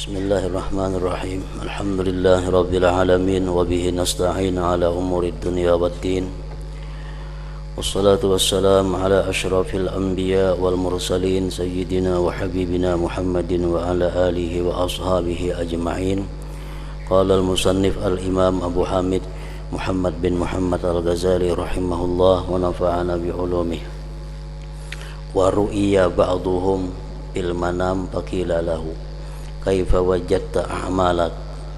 Bismillahirrahmanirrahim. Alhamdulillahirabbil alamin wa bihi nasta'in ala umuri dunya waddin. Wassalatu wassalamu ala asyrafil anbiya wal mursalin sayyidina wa habibina Muhammadin wa ala alihi wa ashabihi ajma'in. Qala al-musannif al-imam Abu Hamid Muhammad bin Muhammad al-Ghazali rahimahullah wa nafa'ana bi ulumihi. Wa ru'iya ba'duhum bil manam faqila lahu kaifa wajadta a'malak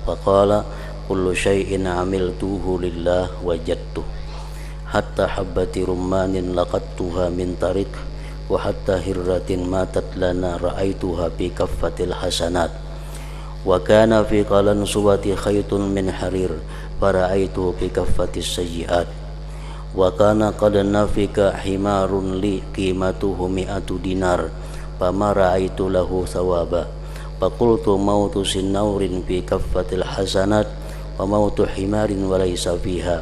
faqala kullu syai'in 'amiltuhu lillah wajadtu hatta habbati rummanin laqattuha min tarik wa hatta hirratin matat lana ra'aituha fi kaffatil hasanat wa kana fi qalan suwati khaytun min harir fara'aituhu fi kaffatis sayyi'at wa kana qad nafika himarun li qimatuhu mi'atu dinar fama ra'aitu lahu thawaba faqultu mautu sinnaurin fi kaffatil hasanat wa mautu himarin wa laysa fiha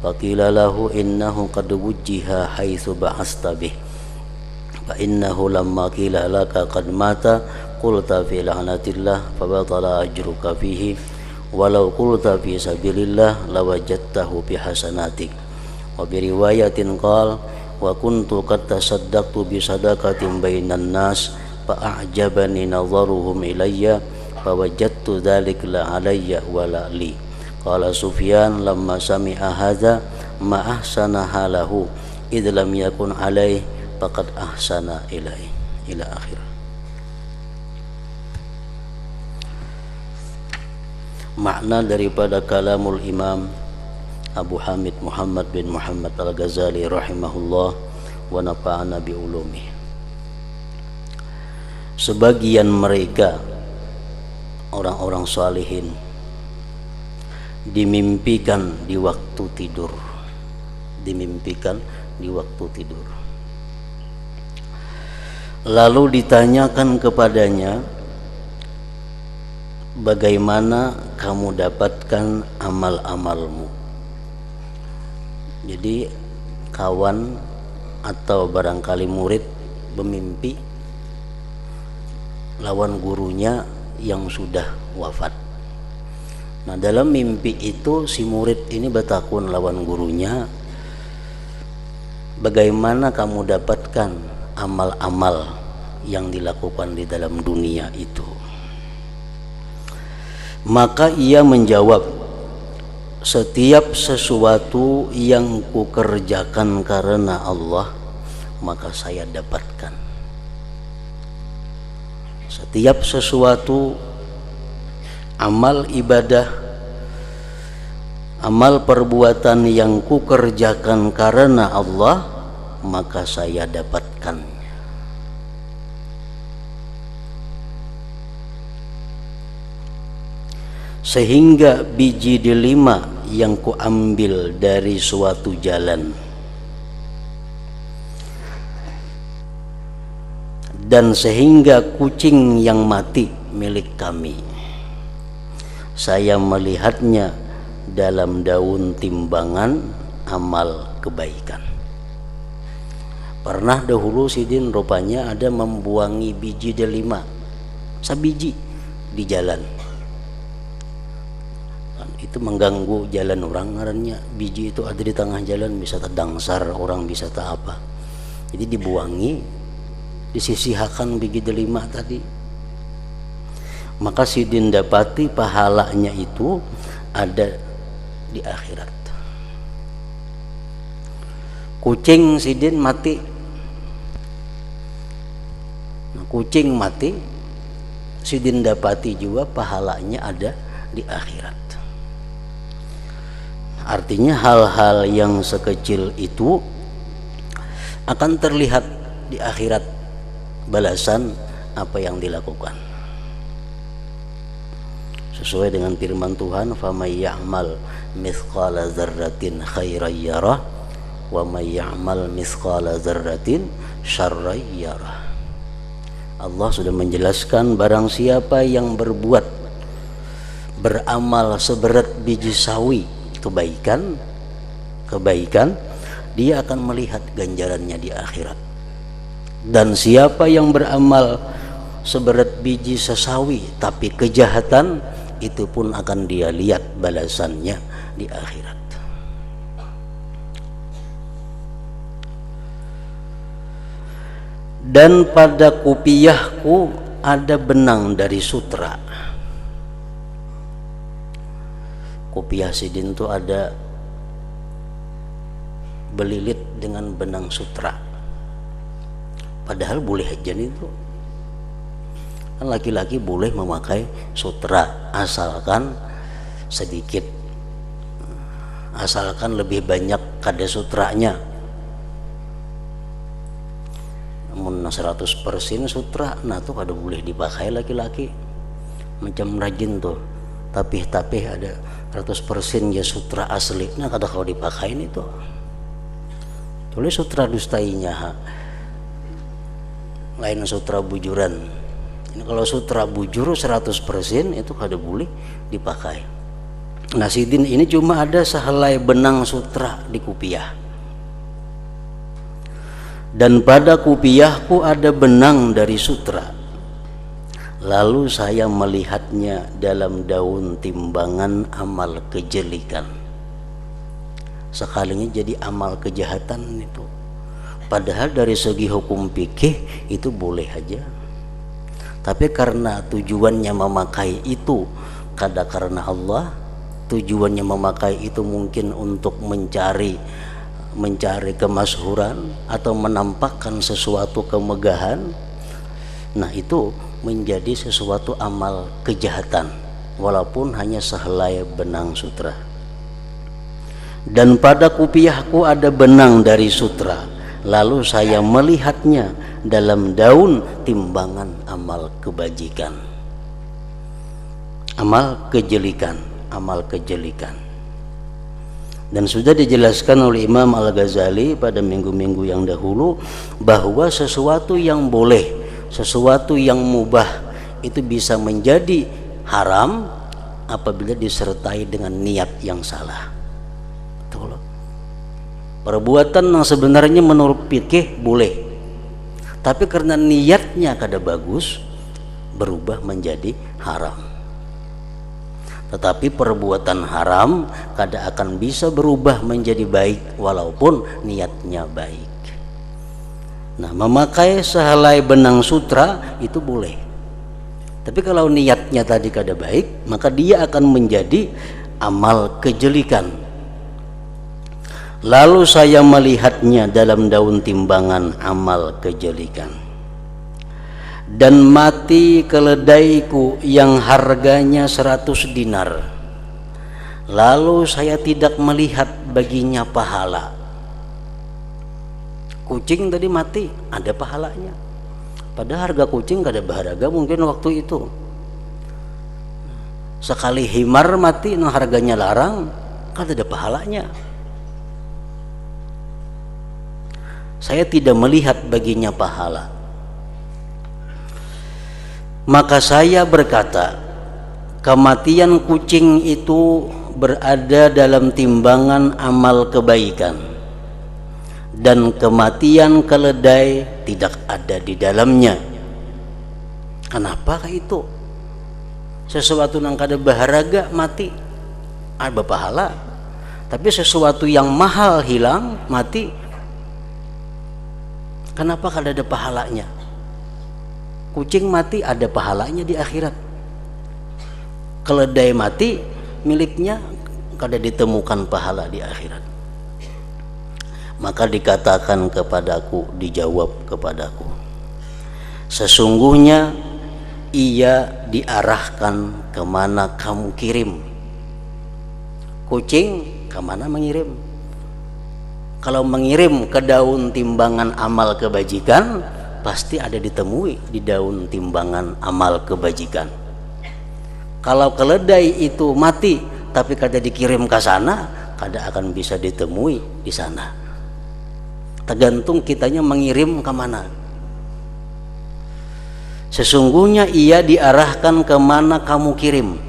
faqila lahu innahu qad wujjiha haitsu ba'asta bih fa innahu lamma qila laka qad mata qulta fi la'natillah fa batala ajruka fihi walau qulta fi sabilillah lawajadtahu bi hasanatik wa bi riwayatin qala wa kuntu qad tasaddaqtu bi sadaqatin bainan nas fa'ajabani nadharuhum ilayya fawajadtu dzalika la alayya wa la li. Qala Sufyan lamma sami'a hadza ma ahsana halahu idh lam yakun alayhi faqad ahsana ilaihi ila akhir. Makna daripada kalamul Imam Abu Hamid Muhammad bin Muhammad al-Ghazali rahimahullah wa nafa'ana bi ulumihi. Sebagian mereka orang-orang salihin dimimpikan di waktu tidur, lalu ditanyakan kepadanya, bagaimana kamu dapatkan amal-amalmu? Jadi kawan atau barangkali murid bermimpi lawan gurunya yang sudah wafat. Nah, dalam mimpi itu si murid ini bertakun lawan gurunya, bagaimana kamu dapatkan amal-amal yang dilakukan di dalam dunia itu? Maka ia menjawab, setiap sesuatu yang kukerjakan karena Allah, maka saya dapatkan. Setiap sesuatu amal ibadah, amal perbuatan yang kukerjakan karena Allah, maka saya dapatkan. Sehingga biji delima yang kuambil dari suatu jalan dan sehingga kucing yang mati milik kami, saya melihatnya dalam daun timbangan amal kebaikan. Pernah dahulu sidin rupanya ada membuangi biji delima sabiji di jalan. Itu mengganggu jalan orang, ngarannya biji itu ada di tengah jalan, bisa terdangsar orang, bisa tak apa. Jadi dibuangi, disisihkan biji delima tadi. Maka sidin dapati pahalanya itu ada di akhirat. Kucing sidin mati. Nah, kucing mati sidin dapati juga pahalanya ada di akhirat. Artinya hal-hal yang sekecil itu akan terlihat di akhirat balasan apa yang dilakukan. Sesuai dengan firman Tuhan, "Famay ya'mal mithqala dzarratin khairan yarah wa may ya'mal mithqala dzarratin syarran yarah." Allah sudah menjelaskan barang siapa yang beramal seberat biji sawi kebaikan, dia akan melihat ganjarannya di akhirat. Dan siapa yang beramal seberat biji sesawi, tapi kejahatan itu pun akan dia lihat balasannya di akhirat. Dan pada kupiahku ada benang dari sutra. Kupiah Sidin itu ada belilit dengan benang sutra. Padahal boleh aja itu. Kan laki-laki boleh memakai sutra asalkan sedikit, asalkan lebih banyak kada sutranya. Namun 100% sutra, nah tuh kada boleh dipakai laki-laki. Macam rajin tuh, tapi ada 100% ya sutra asli, nah kada kalau dipakai itu. Boleh sutra dustainya, lain sutra bujuran. Ini kalau sutra bujur 100% itu kada boleh dipakai. Nah Sidin ini cuma ada sehelai benang sutra di kupiah. Dan pada kupiahku ada benang dari sutra. Lalu saya melihatnya dalam daun timbangan amal kejelikan. Sekalinya jadi amal kejahatan itu. Padahal dari segi hukum fikih itu boleh aja. Tapi karena tujuannya memakai itu kada karena Allah, tujuannya memakai itu mungkin untuk mencari kemasyhuran atau menampakkan sesuatu kemegahan, nah itu menjadi sesuatu amal kejahatan walaupun hanya sehelai benang sutra. Dan pada kupiahku ada benang dari sutra, lalu saya melihatnya dalam daun timbangan amal kebajikan, amal kejelikan. Dan sudah dijelaskan oleh Imam Al-Ghazali pada minggu-minggu yang dahulu bahwa sesuatu yang boleh, sesuatu yang mubah itu bisa menjadi haram apabila disertai dengan niat yang salah. Betul. Perbuatan yang sebenarnya menurut fikih boleh, tapi karena niatnya kada bagus berubah menjadi haram. Tetapi perbuatan haram kada akan bisa berubah menjadi baik walaupun niatnya baik. Nah, memakai sehelai benang sutra itu boleh. Tapi kalau niatnya tadi kada baik, maka dia akan menjadi amal kejelikan. Lalu saya melihatnya dalam daun timbangan amal kejelikan. Dan mati keledaiku yang harganya 100 dinar. Lalu saya tidak melihat baginya pahala. Kucing tadi mati, ada pahalanya. Padahal harga kucing gak ada berharga mungkin waktu itu. Sekali himar mati, nah harganya larang, kan ada pahalanya. Saya tidak melihat baginya pahala. Maka saya berkata, kematian kucing itu berada dalam timbangan amal kebaikan, dan kematian keledai tidak ada di dalamnya. Kenapa itu? Sesuatu yang kada berharga mati ada pahala, tapi sesuatu yang mahal hilang mati, kenapa kada ada pahalanya? Kucing mati ada pahalanya di akhirat. Keledai mati miliknya kada ditemukan pahala di akhirat. Maka dikatakan kepadaku, dijawab kepadaku, sesungguhnya ia diarahkan kemana kamu kirim. Kucing kemana mengirim? Kalau mengirim ke daun timbangan amal kebajikan, pasti ada ditemui di daun timbangan amal kebajikan. Kalau keledai itu mati tapi kada dikirim ke sana, kada akan bisa ditemui di sana. Tergantung kitanya mengirim ke mana. Sesungguhnya ia diarahkan kemana kamu kirim.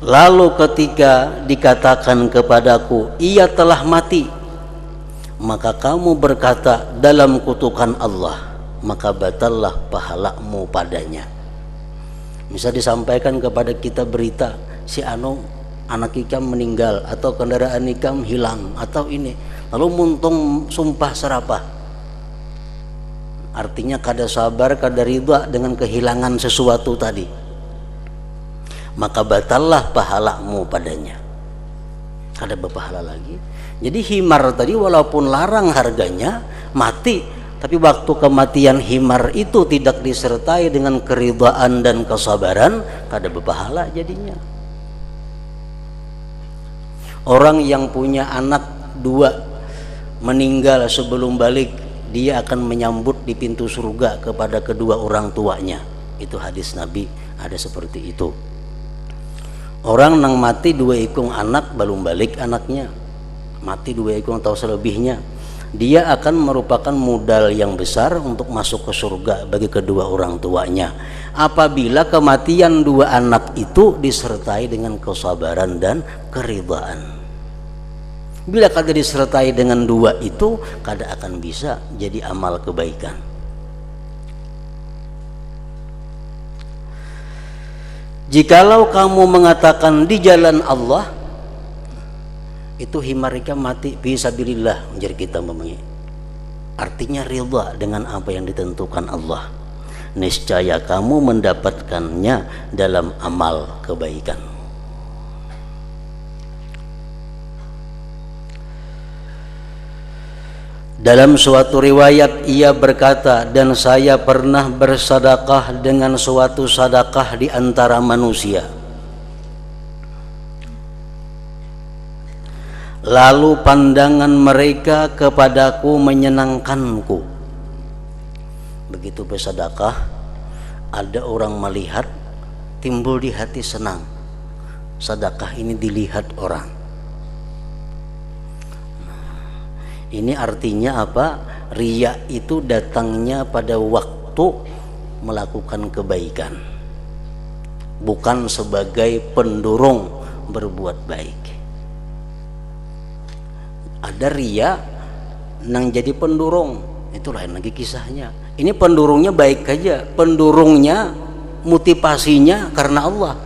Lalu ketika dikatakan kepadaku, ia telah mati, maka kamu berkata dalam kutukan Allah, maka batallah pahalamu padanya. Bisa disampaikan kepada kita berita si anu anak ikam meninggal atau kendaraan ikam hilang atau ini, lalu muntung sumpah serapah, artinya kada sabar kada ridha dengan kehilangan sesuatu tadi, maka batallah pahalamu padanya, kada berpahala lagi. Jadi himar tadi walaupun larang harganya mati, tapi waktu kematian himar itu tidak disertai dengan keridhaan dan kesabaran, kada berpahala jadinya. Orang yang punya anak 2 meninggal sebelum balik, dia akan menyambut di pintu surga kepada kedua orang tuanya. Itu hadis Nabi, ada seperti itu. Orang nang mati 2 ikung anak belum balik anaknya, mati 2 ikung atau selebihnya, dia akan merupakan modal yang besar untuk masuk ke surga bagi kedua orang tuanya, apabila kematian 2 anak itu disertai dengan kesabaran dan keridhaan. Bila kada disertai dengan 2 itu, kada akan bisa jadi amal kebaikan. Jikalau kamu mengatakan di jalan Allah, itu himarika mati fisabilillah, menjadi kita memang, artinya ridha dengan apa yang ditentukan Allah, niscaya kamu mendapatkannya dalam amal kebaikan. Dalam suatu riwayat ia berkata, dan saya pernah bersedekah dengan suatu sedekah di antara manusia, lalu pandangan mereka kepadaku menyenangkanku. Begitu bersedekah, ada orang melihat, timbul di hati senang, sedekah ini dilihat orang. Ini artinya apa? Riya itu datangnya pada waktu melakukan kebaikan, bukan sebagai pendorong berbuat baik. Ada riya nang jadi pendorong, itu lain lagi kisahnya. Ini pendorongnya baik aja, pendorongnya motivasinya karena Allah.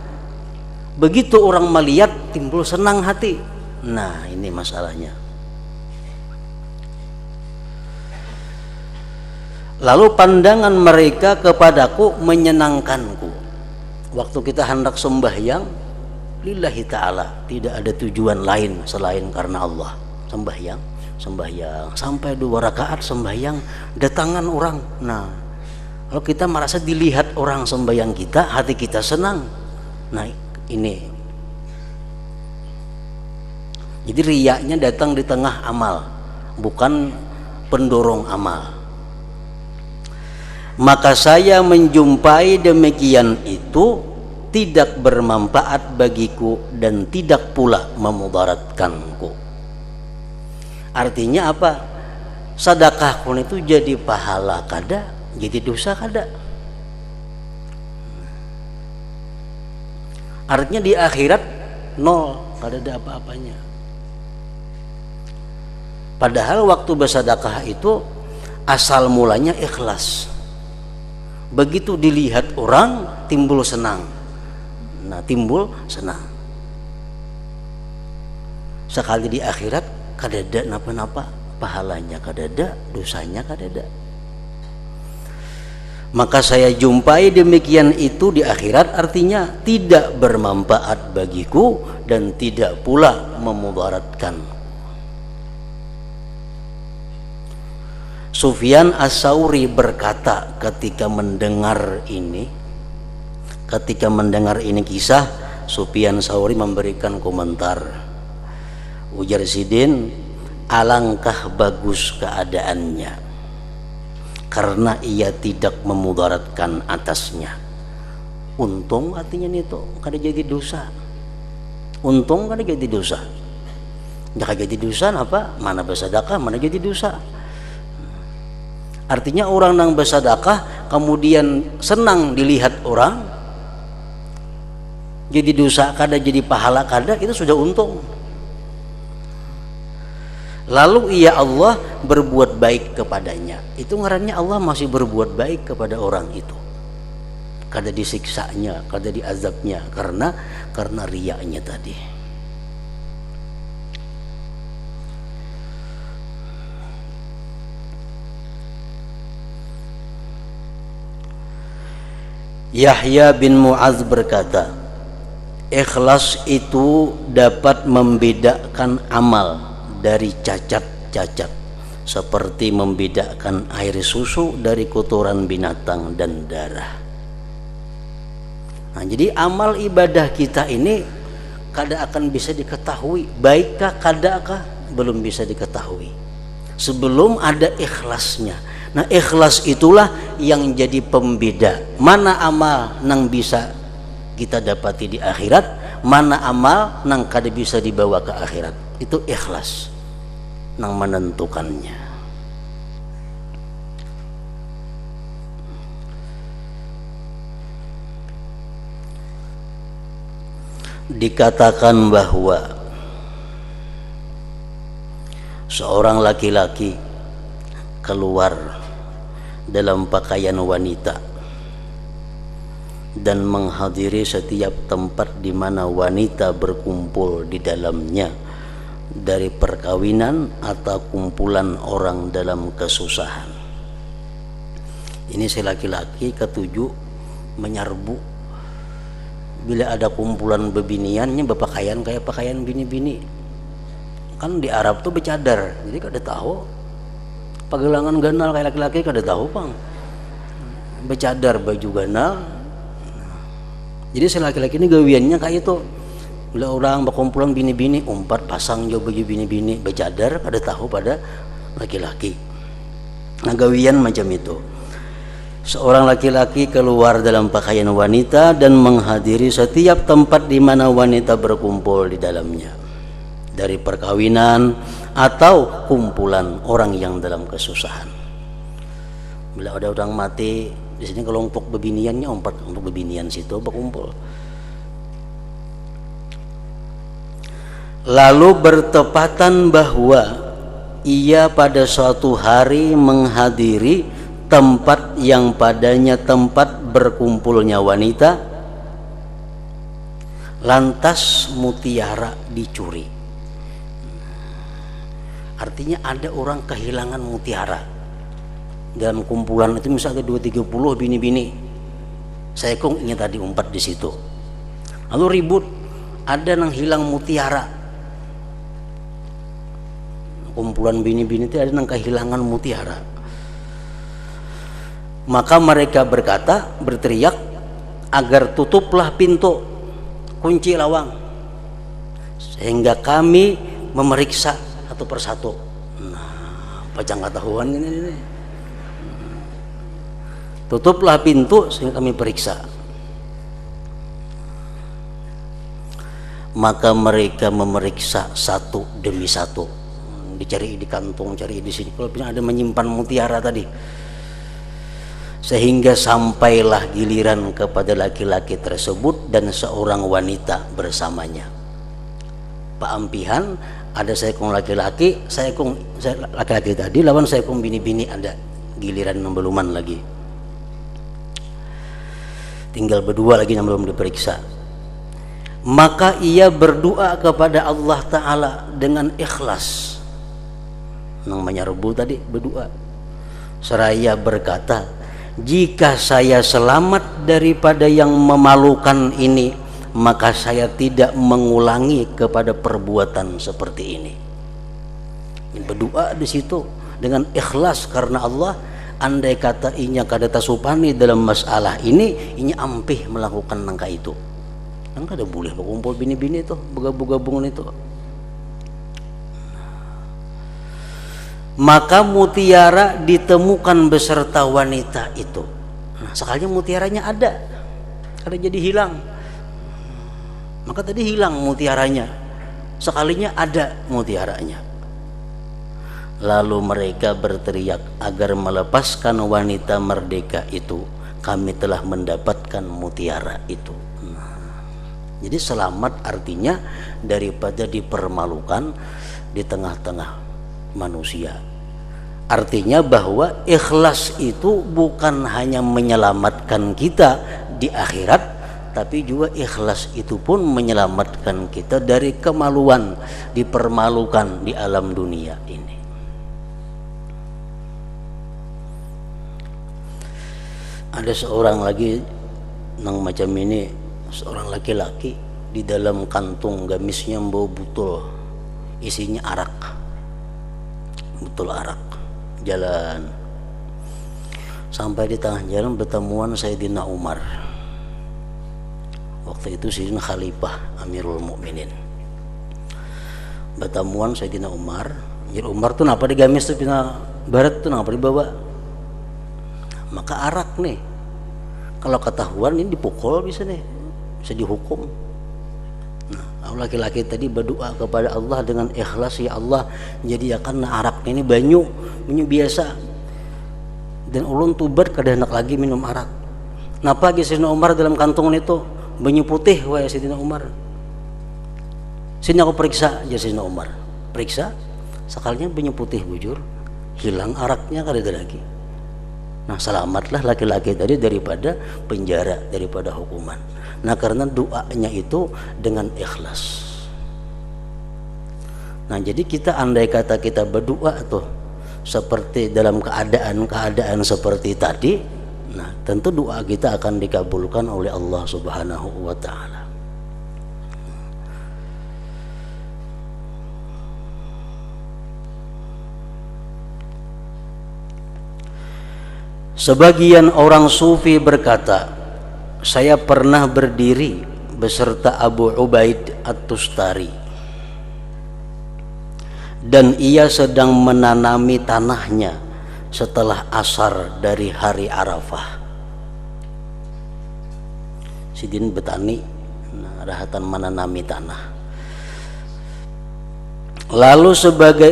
Begitu orang melihat timbul senang hati. Nah, ini masalahnya. Lalu pandangan mereka kepadaku menyenangkanku. Waktu kita hendak sembahyang lillahi ta'ala, tidak ada tujuan lain selain karena Allah. Sembahyang sampai 2 rakaat sembahyang, datangan orang. Nah, kalau kita merasa dilihat orang sembahyang kita, hati kita senang. Nah, ini. Jadi riyanya datang di tengah amal, bukan pendorong amal. Maka saya menjumpai demikian itu tidak bermanfaat bagiku dan tidak pula memudaratkanku. Artinya apa? Sedekahku itu jadi pahala kada, jadi dosa kada. Artinya di akhirat nol, kada ada apa-apanya. Padahal waktu bersedekah itu asal mulanya ikhlas. Begitu dilihat orang timbul senang. Nah, timbul senang. Sekali di akhirat kadada napa-napa, pahalanya kadada, dosanya kadada. Maka saya jumpai demikian itu di akhirat, artinya tidak bermanfaat bagiku dan tidak pula memudaratkan. Sufyan As-Tsauri berkata ketika mendengar ini kisah, Sufyan As-Tsauri memberikan komentar. Ujar Sidin, alangkah bagus keadaannya karena ia tidak memudaratkan atasnya. Untung artinya itu kada jadi dosa. Untung kada jadi dosa. Jika jadi dosa apa? Mana bersedekah, mana jadi dosa. Artinya orang yang bersedekah kemudian senang dilihat orang, jadi dosa kada, jadi pahala kada, itu sudah untung. lalu ia Allah berbuat baik kepadanya. Itu ngarannya Allah masih berbuat baik kepada orang itu. Kada disiksanya, kada diazabnya karena riyanya tadi. Yahya bin Mu'adz berkata, ikhlas itu dapat membedakan amal dari cacat-cacat, seperti membedakan air susu dari kotoran binatang dan darah. Nah, jadi amal ibadah kita ini kada akan bisa diketahui baikkah kadakah, belum bisa diketahui sebelum ada ikhlasnya. Nah, ikhlas itulah yang jadi pembeda mana amal nang bisa kita dapati di akhirat, mana amal nang kada bisa dibawa ke akhirat. Itu ikhlas nang menentukannya. Dikatakan bahwa seorang laki-laki keluar dalam pakaian wanita dan menghadiri setiap tempat di mana wanita berkumpul di dalamnya, dari perkawinan atau kumpulan orang dalam kesusahan. Ini si laki-laki ketujuh menyerbu bila ada kumpulan bebiniannya berpakaian kayak pakaian bini-bini. Kan di Arab tuh bercadar, jadi kada tahu pagelangan ganal kayak laki-laki kada tahu pang, bercadar baju ganal. Jadi si laki-laki ini gawiannya kayak itu, bila orang berkumpulan bini-bini umpat pasang jo baju bini-bini bercadar, kada tahu pada laki-laki. Nah, gawian macam itu. Seorang laki-laki keluar dalam pakaian wanita dan menghadiri setiap tempat di mana wanita berkumpul di dalamnya, dari perkawinan atau kumpulan orang yang dalam kesusahan. Bila ada orang mati di sini, kelompok bebiniannya umpat untuk bebinian situ berkumpul. Lalu bertepatan bahwa ia pada suatu hari menghadiri tempat yang padanya tempat berkumpulnya wanita, lantas mutiara dicuri. Artinya ada orang kehilangan mutiara dalam kumpulan itu, misalnya 2-30 bini-bini, saya kong ingat tadi umpat di situ, lalu ribut, ada yang hilang mutiara. Kumpulan bini-bini itu ada yang kehilangan mutiara. Maka mereka berteriak agar tutuplah pintu, kunci lawang, sehingga kami memeriksa satu persatu. Nah, pajang ketahuan ini. Tutuplah pintu sehingga kami periksa. Maka mereka memeriksa satu demi satu, dicari di kantong, cari di sini, kalau ada menyimpan mutiara tadi, sehingga sampailah giliran kepada laki-laki tersebut dan seorang wanita bersamanya. Pak ampihan, ada seekong laki-laki, laki-laki tadi lawan seekong bini-bini, ada giliran beluman lagi, tinggal berdua lagi yang belum diperiksa. Maka ia berdoa kepada Allah Ta'ala dengan ikhlas, nang menyerbu tadi berdoa, seraya berkata, jika saya selamat daripada yang memalukan ini, maka saya tidak mengulangi kepada perbuatan seperti ini. Berdoa di situ dengan ikhlas karena Allah. Andai kata inya kada tasupani dalam masalah ini, inya ampih melakukan nangka itu. Kan kada boleh berkumpul bini-bini itu, bergabung-gabungan itu. Maka mutiara ditemukan beserta wanita itu. Nah, sekalinya mutiaranya ada, kada jadi hilang. Maka tadi hilang mutiaranya, sekalinya ada mutiaranya. Lalu mereka berteriak agar melepaskan wanita merdeka itu. Kami telah mendapatkan mutiara itu. Nah, jadi selamat artinya daripada dipermalukan di tengah-tengah manusia. Artinya bahwa ikhlas itu bukan hanya menyelamatkan kita di akhirat, tapi juga ikhlas itu pun menyelamatkan kita dari kemaluan, dipermalukan di alam dunia ini. Ada seorang lagi nang macam ini, seorang laki-laki di dalam kantung gamisnya bau butul, isinya arak, butul arak. Jalan sampai di tengah jalan bertemuan Sayyidina Umar. Waktu itu Sayyidina Khalifah Amirul Mukminin. Bertemuan Sayyidina Umar. Jadi Umar tuh napa di gamis tuh pina barat tuh napa dibawa. Maka arak nih, kalau ketahuan ini dipukul bisa nih, bisa dihukum. Nah, laki-laki tadi berdoa kepada Allah dengan ikhlas, ya Allah, jadikan arak ini banyu biasa, dan ulun tubat kada hendak lagi minum arak. Napa ge Sayyidina Umar dalam kantung itu banyu putih wae Sayyidina Umar. Sini aku periksa aja Sayyidina Umar. Periksa, sekalinya banyu putih bujur, hilang araknya kada ada lagi. Nah, selamatlah laki-laki tadi daripada penjara, daripada hukuman. Nah, karena doanya itu dengan ikhlas. Nah, jadi kita andai kata kita berdoa tuh seperti dalam keadaan seperti tadi, nah tentu doa kita akan dikabulkan oleh Allah Subhanahu wa taala. Sebagian orang sufi berkata, saya pernah berdiri beserta Abu Ubaid At-Tustari dan ia sedang menanami tanahnya setelah asar dari hari Arafah. Sidin betani, rahatan menanami tanah. Lalu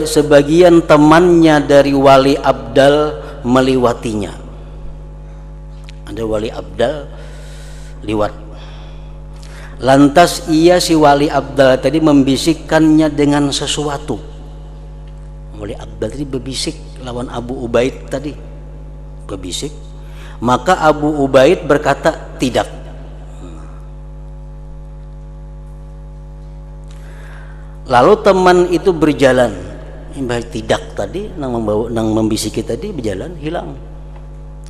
sebagian temannya dari wali abdal melewatinya. Ada wali abdal liwat. Lantas ia si wali abdal tadi membisikkannya dengan sesuatu. Wali abdal tadi berbisik lawan Abu Ubaid tadi, berbisik. Maka Abu Ubaid berkata tidak. Lalu teman itu berjalan, tidak tadi nang membisiki tadi berjalan hilang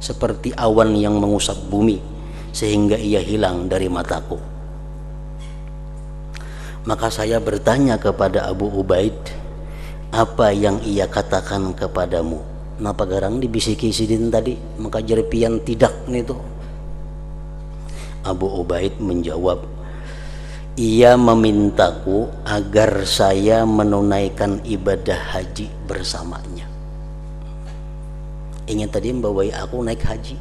seperti awan yang mengusap bumi sehingga ia hilang dari mataku. Maka saya bertanya kepada Abu Ubaid, apa yang ia katakan kepadamu? Napa garang dibisiki sidin tadi? Maka jerpian tidak itu. Abu Ubaid menjawab, ia memintaku agar saya menunaikan ibadah haji bersamanya. Ingin tadi membawai aku naik haji.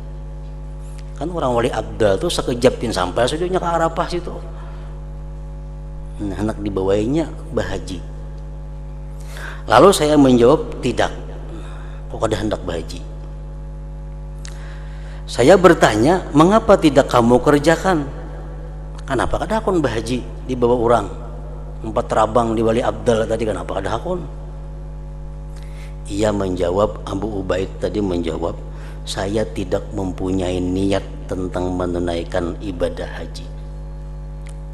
Kan orang wali abdal tuh sekejap pin sampai sudahnya ke Arafah situ. Nah, anak dibawainya bahaji. Lalu saya menjawab tidak. Kok ada hendak bahaji? Saya bertanya, mengapa tidak kamu kerjakan? Kenapa kada akun bahaji di bawah orang? 4 rabang di wali abdal tadi kenapa kada akun? Ia menjawab, Abu Ubaid tadi menjawab, saya tidak mempunyai niat tentang menunaikan ibadah haji.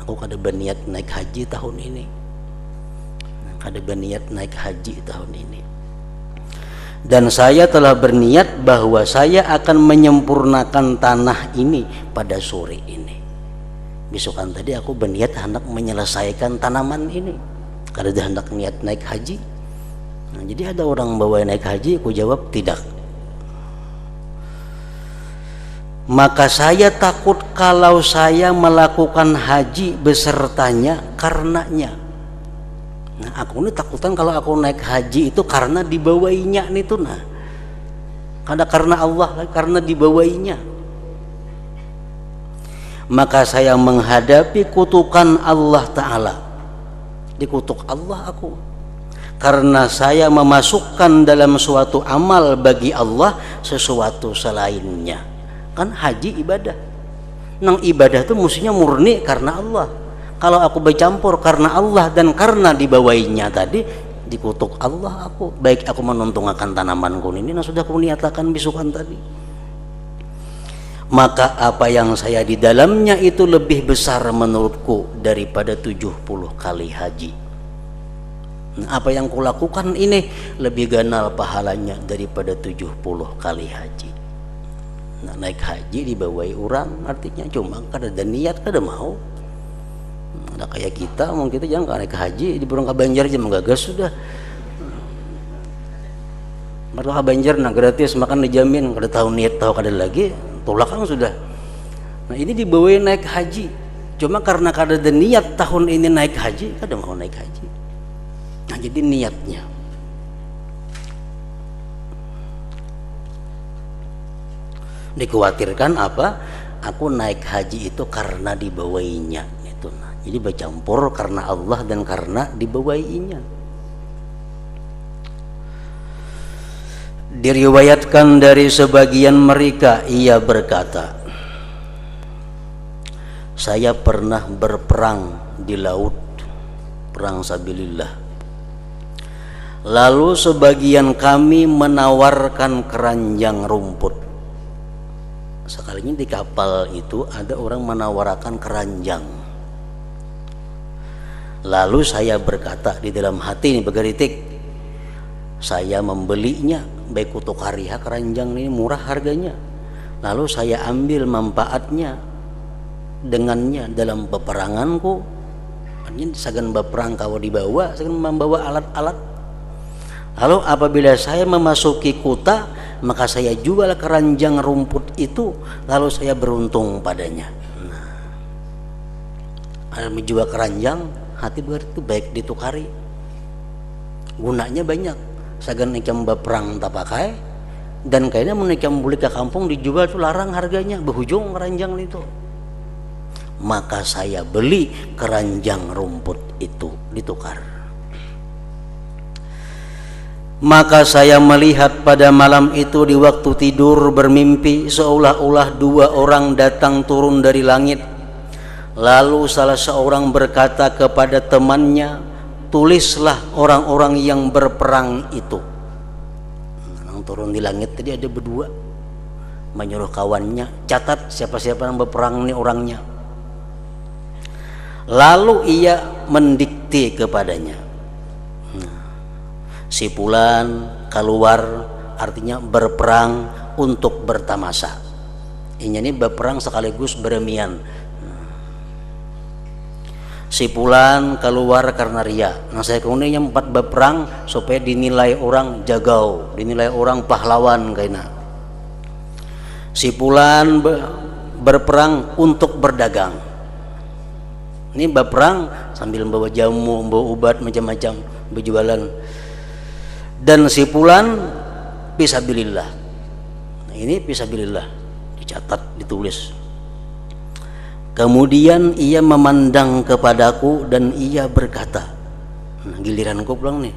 Aku kada berniat naik haji tahun ini. Kada berniat naik haji tahun ini. Dan saya telah berniat bahwa saya akan menyempurnakan tanah ini pada sore ini. Besokan tadi aku berniat hendak menyelesaikan tanaman ini. Kada ada hendak niat naik haji. Nah, jadi ada orang bawa naik haji, aku jawab tidak. Maka saya takut kalau saya melakukan haji besertanya karenanya. Nah, aku ini takutan kalau aku naik haji itu karena dibawainya nih tuh, nah. Karena Allah, karena dibawainya. Maka saya menghadapi kutukan Allah Ta'ala. Dikutuk Allah aku. Karena saya memasukkan dalam suatu amal bagi Allah sesuatu selainnya. Kan haji ibadah. Nang ibadah itu mestinya murni karena Allah. Kalau aku bercampur karena Allah dan karena dibawainya tadi, dikutuk Allah aku, baik aku menuntungakan tanamanku ini yang sudah aku niatakan bisukan tadi, maka apa yang saya di dalamnya itu lebih besar menurutku daripada 70 kali haji. Nah, apa yang kulakukan ini lebih ganal pahalanya daripada 70 kali haji. Nah, naik haji dibawai orang artinya cuma kada ada niat, kada mau. Ada kayak kita, mau kita jangan naik haji di Burung Kabanjar aja menggagas sudah. Mereka Kabanjar nah gratis makan dijamin, kada tahu niat tahu kada lagi. Tolak kan sudah. Nah ini dibawain naik haji, cuma karena kada ada niat tahun ini naik haji, kada mau naik haji. Nah jadi niatnya. Dikhawatirkan apa? Aku naik haji itu karena dibawainya itu. Nah, jadi bercampur karena Allah dan karena dibawainya. Diriwayatkan dari sebagian mereka, ia berkata, saya pernah berperang di laut, perang sabilillah. Lalu sebagian kami menawarkan keranjang rumput. Sekalinya di kapal itu ada orang menawarkan keranjang. Lalu saya berkata di dalam hati ini begeritik, saya membelinya, baik kutukariha keranjang ini murah harganya, lalu saya ambil manfaatnya dengannya dalam peperanganku. Artinya sagan berperang kau dibawa, sagan membawa alat-alat. Lalu apabila saya memasuki kota, maka saya jual keranjang rumput itu, lalu saya beruntung padanya. Nah, ada menjual keranjang, hati berarti baik ditukari, gunanya banyak. Sagan ikam berperang tak pakai, dan kayaknya mau ikam beli ke kampung dijual tuh larang harganya, berhujung keranjang itu. Maka saya beli keranjang rumput itu ditukar. Maka saya melihat pada malam itu di waktu tidur bermimpi seolah-olah dua orang datang turun dari langit. Lalu salah seorang berkata kepada temannya, tulislah orang-orang yang berperang itu. Yang turun di langit tadi ada berdua, menyuruh kawannya, catat siapa-siapa yang berperang ini orangnya. Lalu ia mendikte kepadanya, si fulan keluar, artinya berperang untuk bertamasa. Ini berperang sekaligus beremian. Si fulan keluar karena ria. Nah saya kemudian yang 4 berperang supaya dinilai orang jagau, dinilai orang pahlawan kayaknya. Si fulan berperang untuk berdagang. Ini berperang sambil membawa jamu, membawa obat macam-macam, berjualan. Dan si fulan fisabilillah. Nah ini fisabilillah, dicatat, ditulis. Kemudian ia memandang kepadaku dan ia berkata, nah, giliranku pulang nih,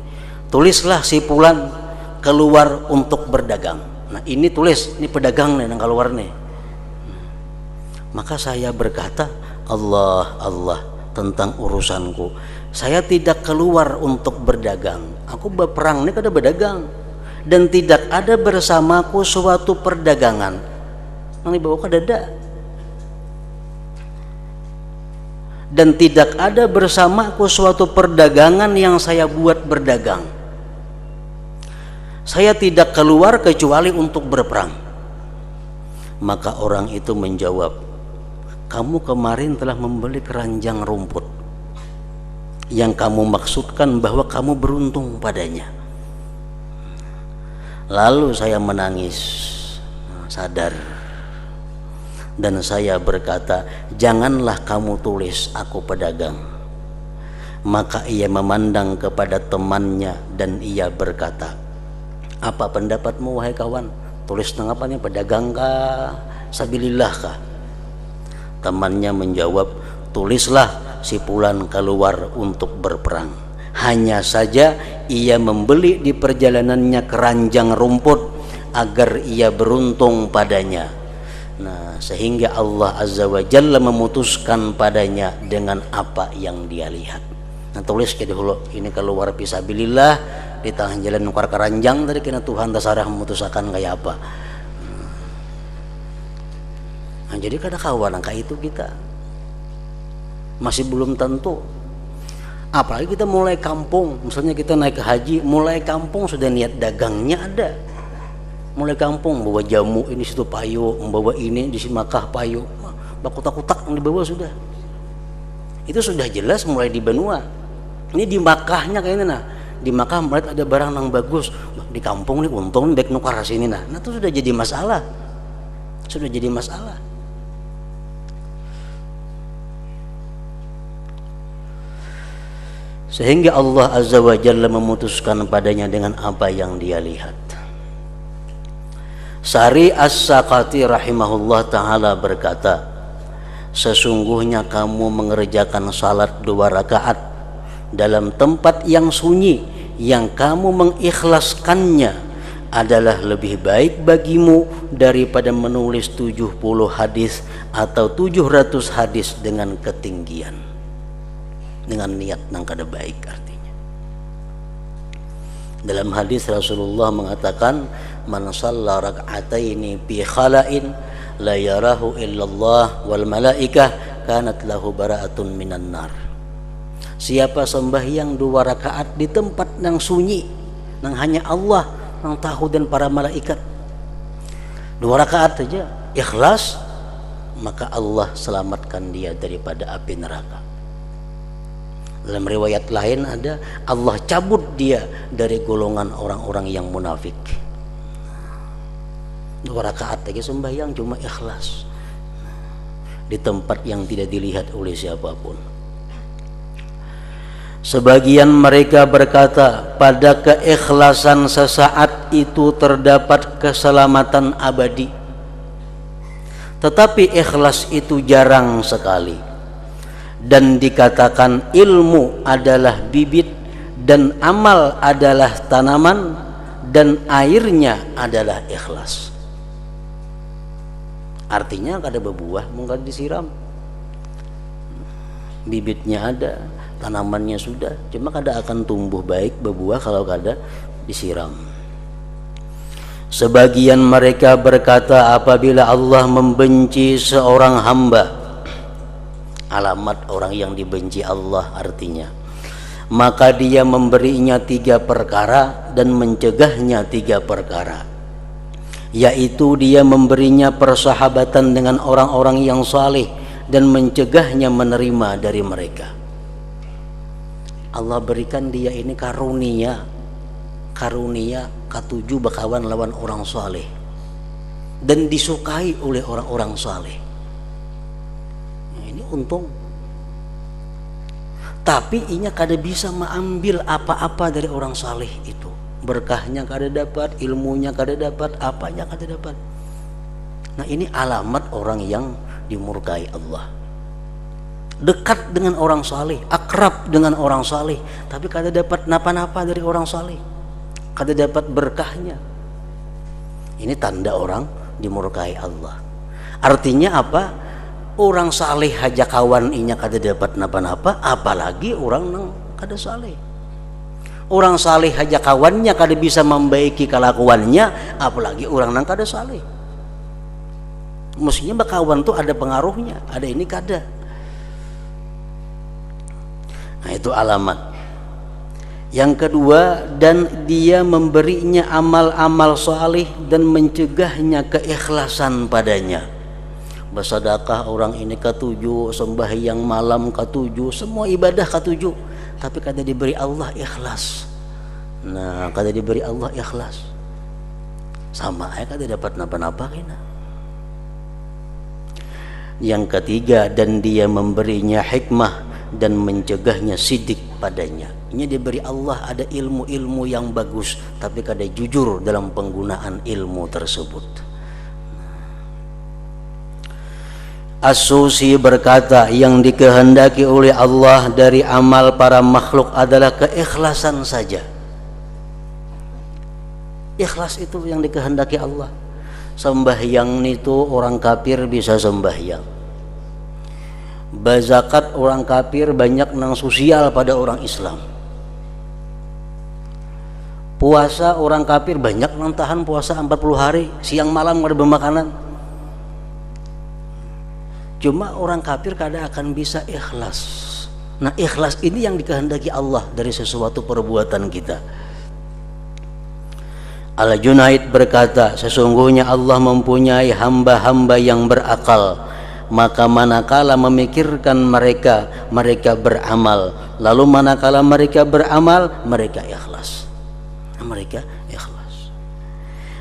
tulislah si fulan keluar untuk berdagang. Nah ini tulis, ini pedagang nih yang keluar nih. Maka saya berkata, Allah, Allah, tentang urusanku, saya tidak keluar untuk berdagang. Aku berperang ini kada berdagang, dan tidak ada bersamaku suatu perdagangan. Nang dibawa kada ada. Dan tidak ada bersamaku suatu perdagangan yang saya buat berdagang. Saya tidak keluar kecuali untuk berperang. Maka orang itu menjawab, kamu kemarin telah membeli keranjang rumput yang kamu maksudkan bahwa kamu beruntung padanya. Lalu saya menangis, sadar, dan saya berkata, janganlah kamu tulis aku pedagang. Maka ia memandang kepada temannya dan ia berkata, apa pendapatmu wahai kawan? Tulis nang apa nih, pedagang kah, sabilillah kah? Temannya menjawab, tulislah si fulan keluar untuk berperang. Hanya saja ia membeli di perjalanannya keranjang rumput agar ia beruntung padanya. Nah, sehingga Allah Azza wa Jalla memutuskan padanya dengan apa yang dia lihat. Nah tulis ke dahulu ini keluar fisabilillah di tengah jalan nukar keranjang tadi kena Tuhan tasarah memutusakan kayak apa. Nah jadi kada kawan kayak itu kita masih belum tentu. Apalagi kita mulai kampung, misalnya kita naik ke haji, mulai kampung sudah niat dagangnya ada. Mulai kampung bawa jamu ini situ payu, membawa ini di sini Makkah payu, bakutak-kutak yang dibawa sudah. Itu sudah jelas mulai di benua. Ini di Makkahnya kayaknya nah. Di Makkah melihat ada barang yang bagus, di kampung nih untung baik nukar sini nah. Nah itu sudah jadi masalah. Sudah jadi masalah. Sehingga Allah Azza wa Jalla memutuskan padanya dengan apa yang dia lihat. Sari As-Saqati rahimahullah ta'ala berkata, sesungguhnya kamu mengerjakan salat 2 rakaat dalam tempat yang sunyi yang kamu mengikhlaskannya adalah lebih baik bagimu daripada menulis 70 hadis atau 700 hadis dengan ketinggian, dengan niat yang kada baik. Artinya dalam hadis Rasulullah mengatakan, man shalla rak'ataini fi khala'in la yarahu illallah wal malaikah kanat lahu bara'atun minan nar. Siapa sembahyang 2 rakaat di tempat yang sunyi, yang hanya Allah yang tahu dan para malaikat, 2 rakaat saja ikhlas, maka Allah selamatkan dia daripada api neraka. Dalam riwayat lain ada Allah cabut dia dari golongan orang-orang yang munafik. 2 rakaat aja sembahyang cuma ikhlas di tempat yang tidak dilihat oleh siapapun. Sebagian mereka berkata, pada keikhlasan sesaat itu terdapat keselamatan abadi. Tetapi ikhlas itu jarang sekali. Dan dikatakan ilmu adalah bibit dan amal adalah tanaman dan airnya adalah ikhlas. Artinya kada berbuah mungkin disiram. Bibitnya ada, tanamannya sudah, cuma kada akan tumbuh baik berbuah kalau kada disiram. Sebagian mereka berkata, apabila Allah membenci seorang hamba, alamat orang yang dibenci Allah artinya, maka dia memberinya 3 perkara dan mencegahnya 3 perkara, yaitu dia memberinya persahabatan dengan orang-orang yang saleh dan mencegahnya menerima dari mereka. Allah berikan dia ini karunia ketujuh bakawan lawan orang saleh dan disukai oleh orang-orang saleh. Ini untung. Tapi inya kada bisa mengambil apa-apa dari orang saleh itu. Berkahnya kada dapat, ilmunya kada dapat, apanya kada dapat. Nah ini alamat orang yang dimurkai Allah. Dekat dengan orang saleh, akrab dengan orang saleh, tapi kada dapat napa-napa dari orang saleh, kada dapat berkahnya. Ini tanda orang dimurkai Allah. Artinya apa? Orang saleh haja kawan inya kada dapat napa-napa, apalagi orang nang kada saleh. Orang saleh haja kawannya kada bisa membaiki kelakuannya, apalagi orang nang kada saleh. Mestinya bakawan tuh ada pengaruhnya, ada ini kada. Nah itu alamat. Yang kedua, dan dia memberinya amal-amal saleh dan mencegahnya keikhlasan padanya. Bersedekah orang ini ketujuh, sembahyang malam ketujuh, semua ibadah ketujuh, tapi kada diberi Allah ikhlas. Nah kada diberi Allah ikhlas, sama aja kada dapat napa-napa kena. Yang ketiga, dan dia memberinya hikmah dan mencegahnya sidik padanya. Ini diberi Allah ada ilmu-ilmu yang bagus, tapi kada jujur dalam penggunaan ilmu tersebut. As-Susi berkata, yang dikehendaki oleh Allah dari amal para makhluk adalah keikhlasan saja. Ikhlas itu yang dikehendaki Allah. Sembahyang itu orang kafir bisa sembahyang, Bazakat orang kafir banyak nang sosial pada orang Islam. Puasa orang kafir banyak nang tahan puasa 40 hari, siang malam ada bermakanan. Cuma orang kafir kadang akan bisa ikhlas. Nah, ikhlas ini yang dikehendaki Allah dari sesuatu perbuatan kita. Al-Junaid berkata, sesungguhnya Allah mempunyai hamba-hamba yang berakal, maka manakala memikirkan mereka beramal, lalu manakala mereka beramal, mereka ikhlas. Mereka ikhlas.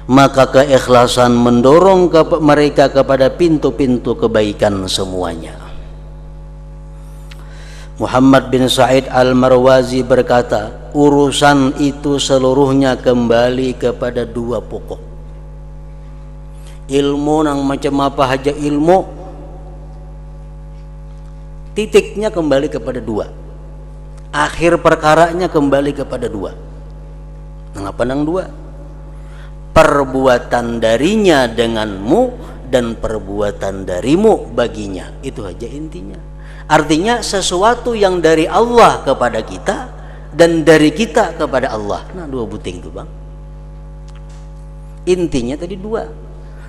Maka keikhlasan mendorong mereka kepada pintu-pintu kebaikan semuanya. Muhammad bin Sa'id Al-Marwazi berkata, urusan itu seluruhnya kembali kepada dua pokok. Ilmu nang macam apa aja ilmu, titiknya kembali kepada dua. Akhir perkaranya kembali kepada dua. Nang apa nang dua? Perbuatan darinya denganmu dan perbuatan darimu baginya. Itu aja intinya. Artinya sesuatu yang dari Allah kepada kita dan dari kita kepada Allah. Nah, dua buting itu, Bang. Intinya tadi dua.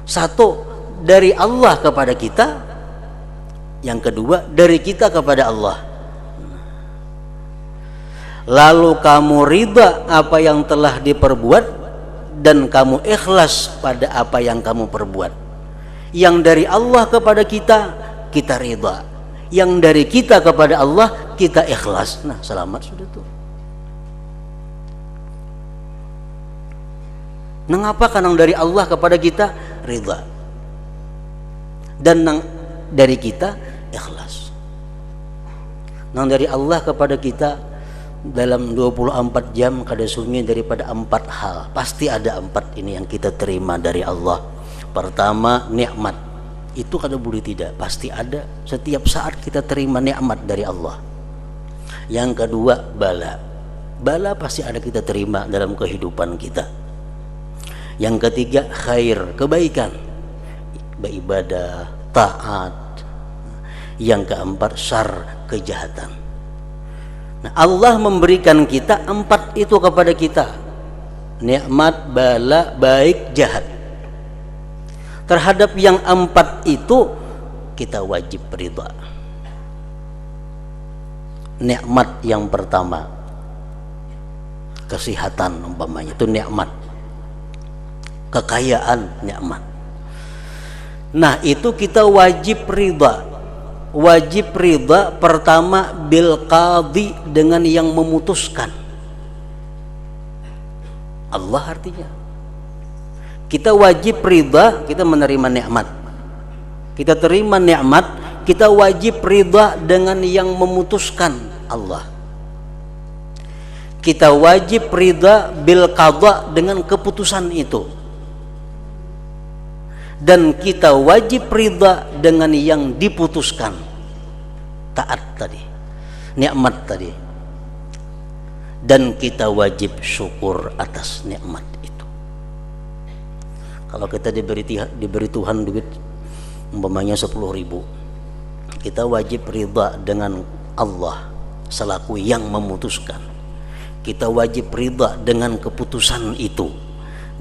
Satu, dari Allah kepada kita. Yang kedua, dari kita kepada Allah. Lalu kamu ridha apa yang telah diperbuat dan kamu ikhlas pada apa yang kamu perbuat. Yang dari Allah kepada kita, kita ridha. Yang dari kita kepada Allah, kita ikhlas. Nah, selamat sudah tuh. Mengapa kanang dari Allah kepada kita ridha, dan nang dari kita ikhlas. Nang dari Allah kepada kita dalam 24 jam kada sunyi daripada 4 hal. Pasti ada 4 ini yang kita terima dari Allah. Pertama, nikmat. Itu kada boleh tidak, pasti ada. Setiap saat kita terima nikmat dari Allah. Yang kedua, bala. Bala pasti ada kita terima dalam kehidupan kita. Yang ketiga, khair, kebaikan, beribadah, taat. Yang keempat, syar, kejahatan. Nah, Allah memberikan kita 4 itu kepada kita. Nikmat, bala, baik, jahat. Terhadap yang 4 itu kita wajib ridha. Nikmat yang pertama, kesehatan umpamanya, itu nikmat. Kekayaan, nikmat. Nah, itu kita wajib ridha. Wajib ridha pertama bil qadhi, dengan yang memutuskan. Allah artinya. Kita wajib ridha, kita menerima nikmat. Kita terima nikmat, kita wajib ridha dengan yang memutuskan, Allah. Kita wajib ridha bil qadha, dengan keputusan itu. Dan kita wajib ridha dengan yang diputuskan. Taat tadi, nikmat tadi. Dan kita wajib syukur atas nikmat itu. Kalau kita diberi Tuhan duit umpamanya 10.000, kita wajib ridha dengan Allah selaku yang memutuskan. Kita wajib ridha dengan keputusan itu,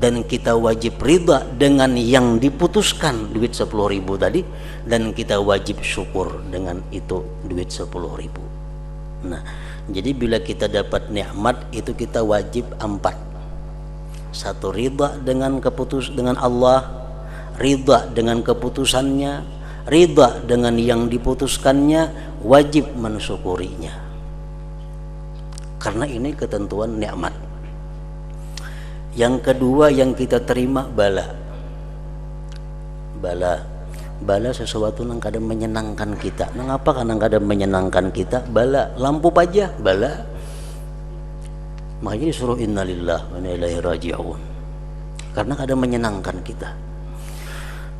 dan kita wajib ridha dengan yang diputuskan duit 10.000 tadi, dan kita wajib syukur dengan itu duit 10.000. Nah, jadi bila kita dapat nikmat itu kita wajib 4. Satu, ridha dengan dengan Allah, ridha dengan keputusannya, ridha dengan yang diputuskannya, wajib mensyukurinya. Karena ini ketentuan nikmat. Yang kedua yang kita terima bala. Bala sesuatu yang kadang menyenangkan kita. Mengapa kadang menyenangkan kita? Bala, lampu pajak, bala. Makanya disuruh innalillah wa inna ilaihi raji'un, karena kadang menyenangkan kita.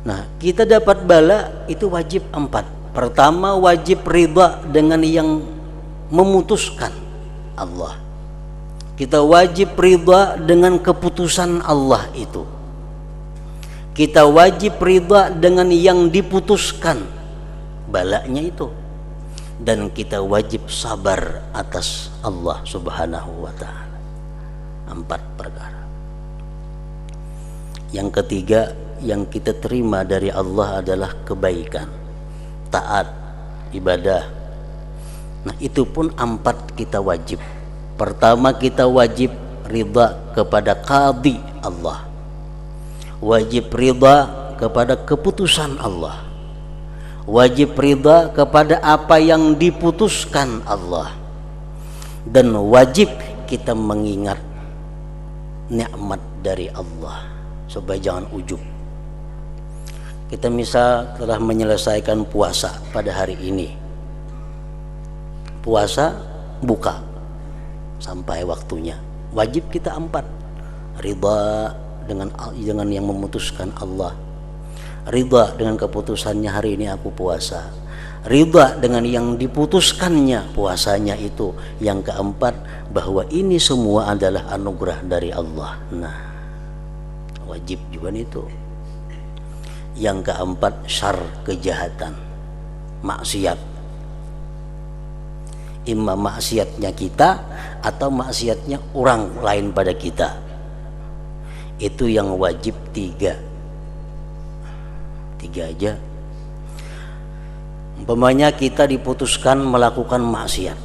Nah, kita dapat bala itu wajib 4. Pertama, wajib ridha dengan yang memutuskan, Allah. Kita wajib ridha dengan keputusan Allah itu. Kita wajib ridha dengan yang diputuskan, balanya itu. dan kita wajib sabar atas Allah Subhanahu wa ta'ala. 4 perkara. Yang ketiga yang kita terima dari Allah adalah kebaikan, taat, ibadah. Nah itu pun 4 kita wajib. Pertama, kita wajib ridha kepada qadi Allah, wajib ridha kepada keputusan Allah, wajib ridha kepada apa yang diputuskan Allah, dan wajib kita mengingat nikmat dari Allah supaya jangan ujub. Kita misal telah menyelesaikan puasa pada hari ini, puasa buka sampai waktunya, wajib kita 4: ridha dengan yang memutuskan Allah, ridha dengan keputusannya hari ini aku puasa, ridha dengan yang diputuskannya puasanya itu. Yang keempat, bahwa ini semua adalah anugerah dari Allah. Nah, wajib juga itu. Yang keempat, syar, kejahatan, maksiat. Imma maksiatnya kita atau maksiatnya orang lain pada kita. Itu yang wajib 3 aja. Umpamanya kita diputuskan melakukan maksiat,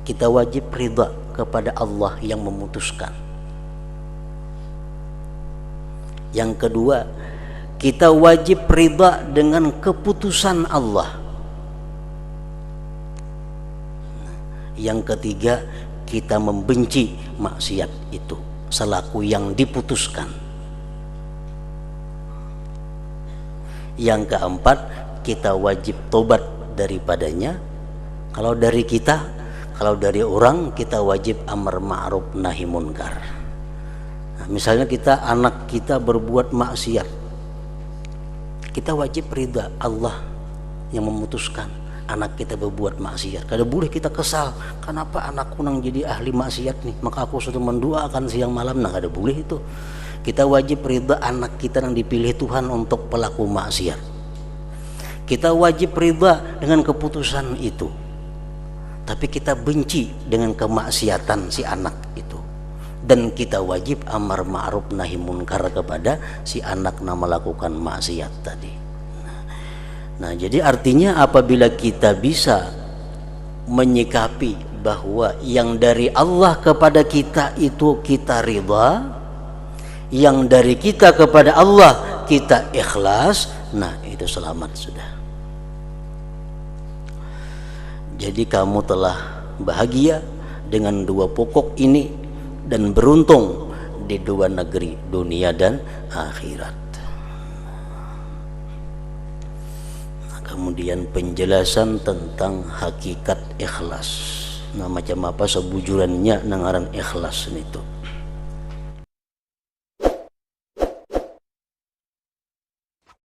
kita wajib ridha kepada Allah yang memutuskan. Yang kedua, kita wajib ridha dengan keputusan Allah. Yang ketiga, kita membenci maksiat itu selaku yang diputuskan. Yang keempat, kita wajib tobat daripadanya. Kalau dari kita, kalau dari orang, kita wajib amar ma'ruf nahi munkar. Nah, misalnya anak kita berbuat maksiat, kita wajib ridha Allah yang memutuskan anak kita berbuat maksiat. Kada boleh kita kesal, kenapa anakku nang jadi ahli maksiat nih, maka aku sudah mendoakan siang malam. Nah, kada boleh itu. Kita wajib ridha anak kita yang dipilih Tuhan untuk pelaku maksiat. Kita wajib ridha dengan keputusan itu, tapi kita benci dengan kemaksiatan si anak itu, dan kita wajib amar ma'ruf nahi munkar kepada si anak yang melakukan maksiat tadi. Nah, jadi artinya apabila kita bisa menyikapi bahwa yang dari Allah kepada kita itu kita ridha, yang dari kita kepada Allah kita ikhlas, nah itu selamat sudah. Jadi kamu telah bahagia dengan 2 pokok ini dan beruntung di 2 negeri, dunia dan akhirat. Kemudian penjelasan tentang hakikat ikhlas. Nah, macam apa sebujurannya nangaran ikhlas itu.